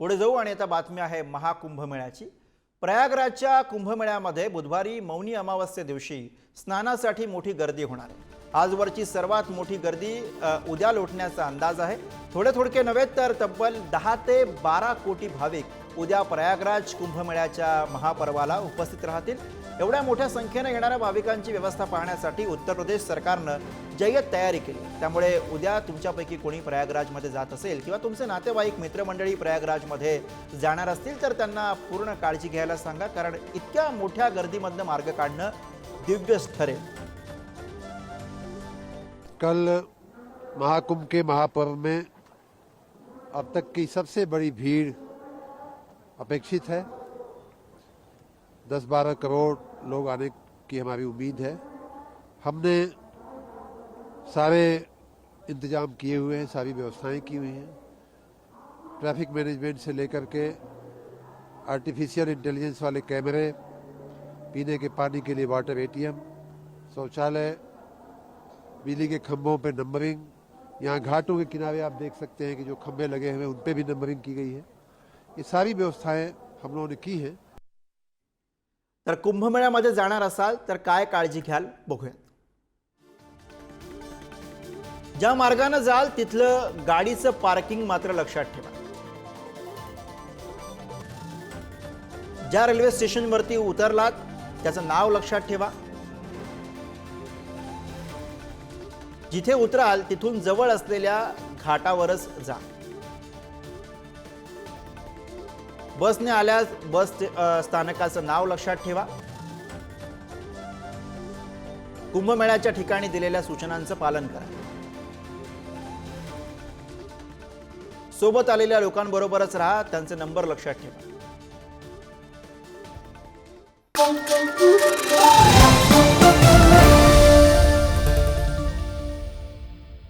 पुढे जाऊ आणि आता बातमी आहे महाकुंभमेळ्याची। प्रयागराजच्या कुंभमेळ्यामध्ये बुधवारी मौनी अमावस्ये दिवशी स्नानासाठी मोठी गर्दी होणार आहे। आजवरची सर्वात मोठी गर्दी उद्या लोटण्याचा अंदाज आहे। थोडे नव्हे तर तब्बल 10 ते 12 कोटी भाविक उद्या प्रयागराज कुंभमेळ्याच्या महापर्वाला उपस्थित राहतील। एवढ्या मोठ्या संख्येने येणाऱ्या भाविकांची व्यवस्था पाहण्यासाठी उत्तर प्रदेश सरकारने जय्यत तयारी केली। त्यामुळे उद्या तुमच्यापैकी कोणी प्रयागराजमध्ये जात असेल किंवा तुमचे नातेवाईक मित्रमंडळी प्रयागराजमध्ये जाणार असतील तर त्यांना पूर्ण काळजी घ्यायला सांगा, कारण इतक्या मोठ्या गर्दीमधून मार्ग काढणं दिव्यच ठरेल। कल महाकुंभ के महापर्व में अब तक की सबसे बड़ी भीड़ अपेक्षित है। 10-12 करोड़ लोग आने की हमारी उम्मीद है। हमने सारे इंतजाम किए हुए हैं, सारी व्यवस्थाएं की हुई हैं। ट्रैफिक मैनेजमेंट से लेकर के आर्टिफिशियल इंटेलिजेंस वाले कैमरे, पीने के पानी के लिए वाटर एटीएम, शौचालय, बिजली के खंभों पे नंबरिंग, यहाँ घाटों के किनारे आप देख सकते हैं कि जो खंभे लगे हुए हैं उन पे भी नंबरिंग की गई है। ये सारी व्यवस्थाएं हम लोगों ने की हैं। तर कुंभमेळ्यामध्ये जाणार असाल तर काय काळजी घ्याल बघूया। ज्या मार्गाने जाल तिथलं गाडीचं पार्किंग मात्र लक्षात ठेवा। ज्या रेल्वे स्टेशनवरती उतरलात त्याचं नाव लक्षात ठेवा। जिथे उतराल तिथून जवळ असलेल्या घाटावरच जा। बसने आल्यास बस स्थानकाचं नाव लक्षात ठेवा। कुंभमेळ्याच्या ठिकाणी दिलेल्या सूचनांचं पालन करा। सोबत आलेल्या लोकांबरोबरच राहा, त्यांचे नंबर लक्षात ठेवा।